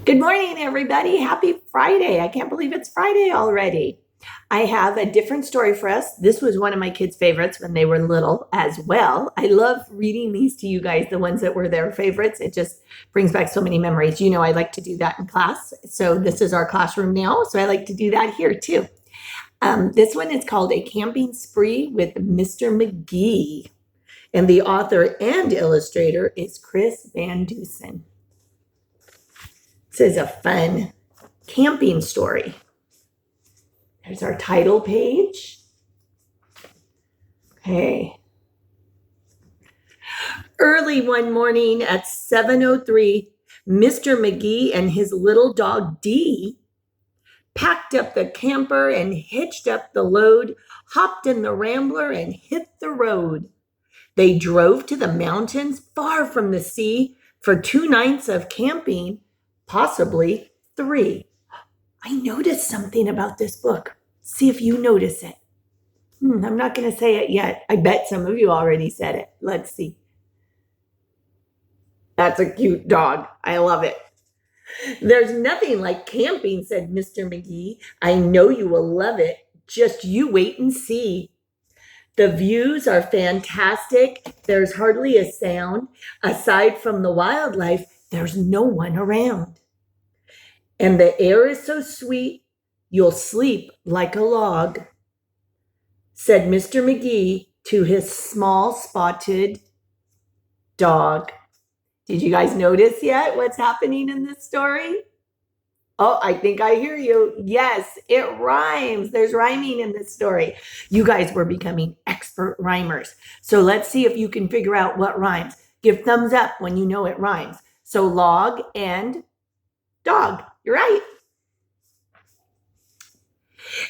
Good morning, everybody. Happy Friday. I can't believe it's Friday already. I have a different story for us. This was one of my kids' favorites when they were little as well. I love reading these to you guys, the ones that were their favorites. It just brings back so many memories. You know, I like to do that in class. So this is our classroom now. So I like to do that here too. This one is called A Camping Spree with Mr. Magee. And the author and illustrator is Chris Van Dusen. This is a fun camping story. There's our title page. Okay. Early one morning at 7:03, Mr. Magee and his little dog Dee packed up the camper and hitched up the load, hopped in the Rambler and hit the road. They drove to the mountains far from the sea for 2 nights of camping, possibly 3. I noticed something about this book. See if you notice it. I'm not going to say it yet. I bet some of you already said it. Let's see. That's a cute dog. I love it. There's nothing like camping, said Mr. Magee. I know you will love it. Just you wait and see. The views are fantastic. There's hardly a sound. Aside from the wildlife, there's no one around. And the air is so sweet, you'll sleep like a log, said Mr. Magee to his small spotted dog. Did you guys notice yet what's happening in this story? Oh, I think I hear you. Yes, it rhymes. There's rhyming in this story. You guys were becoming expert rhymers. So let's see if you can figure out what rhymes. Give thumbs up when you know it rhymes. So log and dog. You're right.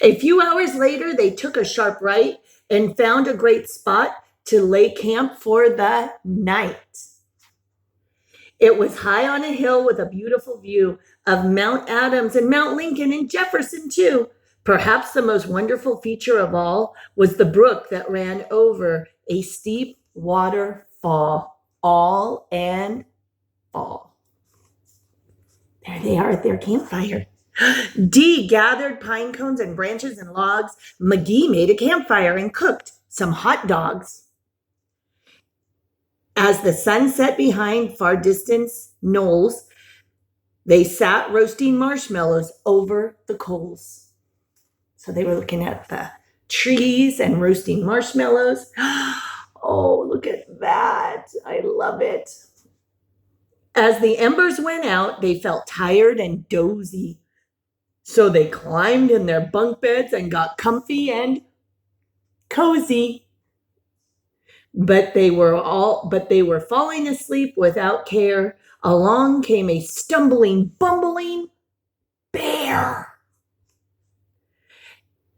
A few hours later, they took a sharp right and found a great spot to lay camp for the night. It was high on a hill with a beautiful view of Mount Adams and Mount Lincoln and Jefferson, too. Perhaps the most wonderful feature of all was the brook that ran over a steep waterfall, all and all. There they are at their campfire. Dee gathered pine cones and branches and logs. Magee made a campfire and cooked some hot dogs. As the sun set behind far distance knolls, they sat roasting marshmallows over the coals. So they were looking at the trees and roasting marshmallows. Oh, look at that. I love it. As the embers went out, they felt tired and dozy. So they climbed in their bunk beds and got comfy and cozy. But they were falling asleep without care. Along came a stumbling, bumbling bear.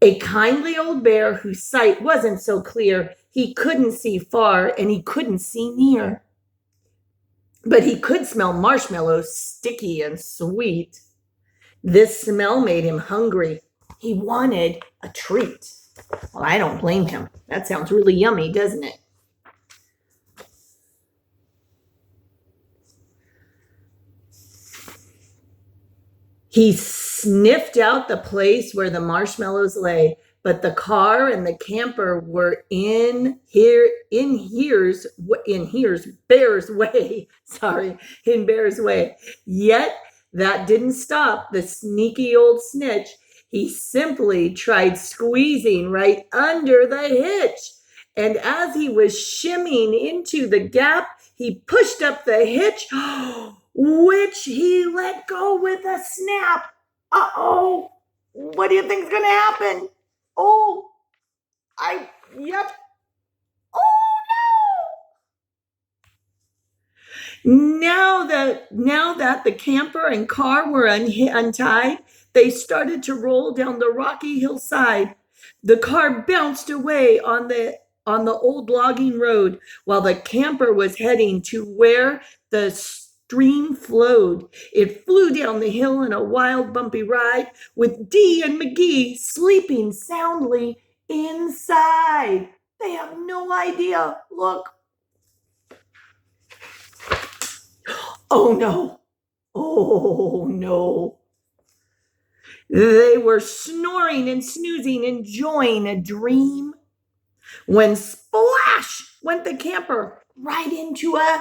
A kindly old bear whose sight wasn't so clear. He couldn't see far and he couldn't see near. But he could smell marshmallows, sticky and sweet. This smell made him hungry. He wanted a treat. Well, I don't blame him. That sounds really yummy, doesn't it? He sniffed out the place where the marshmallows lay, but the car and the camper were in Bear's way. In Bear's way. Yet that didn't stop the sneaky old snitch. He simply tried squeezing right under the hitch. And as he was shimmying into the gap, he pushed up the hitch, which he let go with a snap. Uh-oh. What do you think is going to happen? Yep. Oh, no. Now that the camper and car were untied, they started to roll down the rocky hillside. The car bounced away on the old logging road while the camper was heading to where the stream flowed. It flew down the hill in a wild, bumpy ride with Dee and Magee sleeping soundly inside. They have no idea. Look. Oh no. Oh, no. They were snoring and snoozing, enjoying a dream, when splash went the camper right into a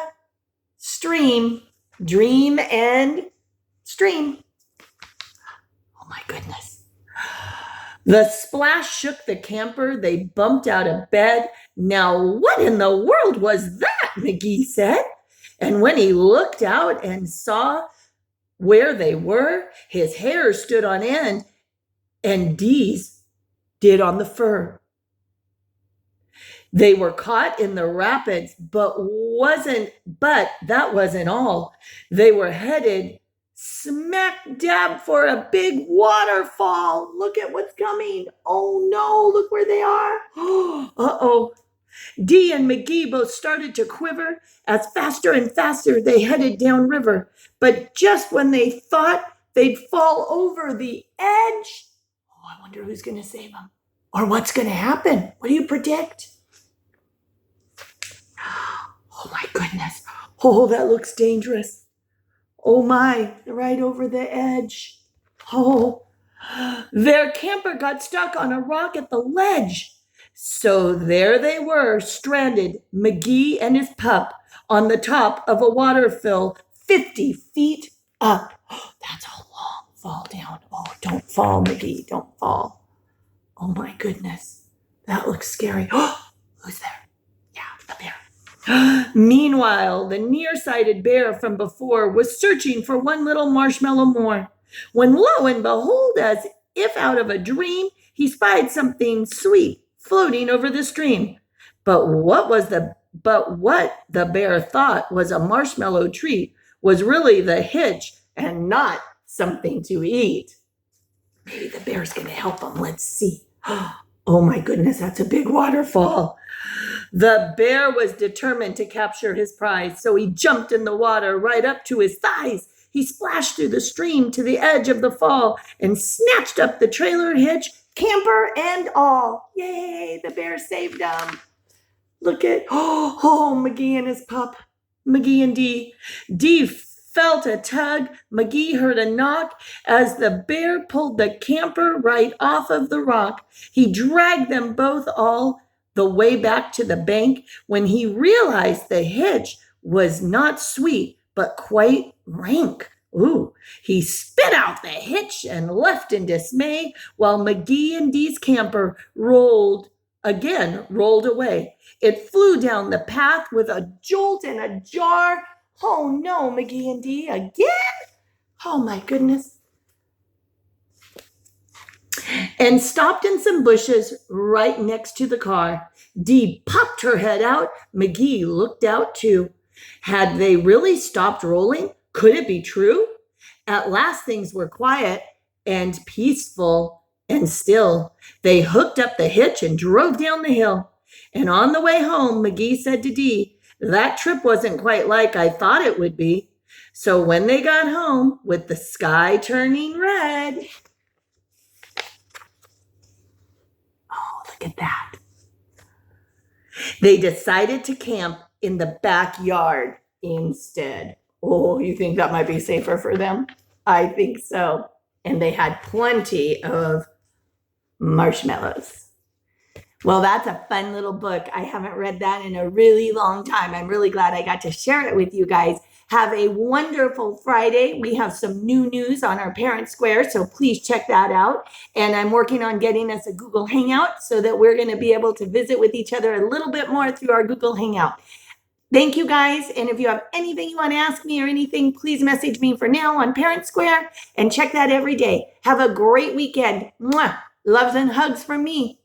stream. Dream and stream. Oh, my goodness. The splash shook the camper. They bumped out of bed. Now, what in the world was that? Magee said. And when he looked out and saw where they were, his hair stood on end, and Dee's did on the fur. They were caught in the rapids, but that wasn't all. They were headed smack dab for a big waterfall. Look at what's coming. Oh no, look where they are. Uh-oh. Dee and Magee both started to quiver as faster and faster they headed downriver. But just when they thought they'd fall over the edge, I wonder who's going to save them or what's going to happen. What do you predict? Oh my goodness. Oh, that looks dangerous. Oh my, right over the edge. Oh, their camper got stuck on a rock at the ledge. So there they were, stranded, Magee and his pup, on the top of a waterfall 50 feet up. Oh, that's a long fall down. Oh, don't fall, Magee, don't fall. Oh my goodness, that looks scary. Oh, who's there? Yeah, the bear. Meanwhile, the nearsighted bear from before was searching for one little marshmallow more, when lo and behold, as if out of a dream, he spied something sweet floating over the stream. But what the bear thought was a marshmallow treat was really the hitch and not something to eat. Maybe the bear's going to help him. Let's see. Oh my goodness, that's a big waterfall. The bear was determined to capture his prize, so he jumped in the water right up to his thighs. He splashed through the stream to the edge of the fall and snatched up the trailer hitch, camper and all. Yay, the bear saved him. Look at, Magee and his pup, Magee and Dee. Dee felt a tug. Magee heard a knock as the bear pulled the camper right off of the rock. He dragged them both all the way back to the bank when he realized the hitch was not sweet, but quite rank. Ooh, he spit out the hitch and left in dismay while Magee and Dee's camper rolled away. It flew down the path with a jolt and a jar. Oh no, Magee and Dee, again? Oh my goodness. And stopped in some bushes right next to the car. Dee popped her head out. Magee looked out too. Had they really stopped rolling? Could it be true? At last things were quiet and peaceful and still. They hooked up the hitch and drove down the hill. And on the way home, Magee said to Dee, that trip wasn't quite like I thought it would be. So when they got home, with the sky turning red, oh, look at that. They decided to camp in the backyard instead. Oh, you think that might be safer for them? I think so. And they had plenty of marshmallows. Well, that's a fun little book. I haven't read that in a really long time. I'm really glad I got to share it with you guys. Have a wonderful Friday. We have some new news on our Parent Square, so please check that out. And I'm working on getting us a Google Hangout so that we're going to be able to visit with each other a little bit more through our Google Hangout. Thank you guys. And if you have anything you want to ask me or anything, please message me for now on Parent Square and check that every day. Have a great weekend. Mwah! Loves and hugs from me.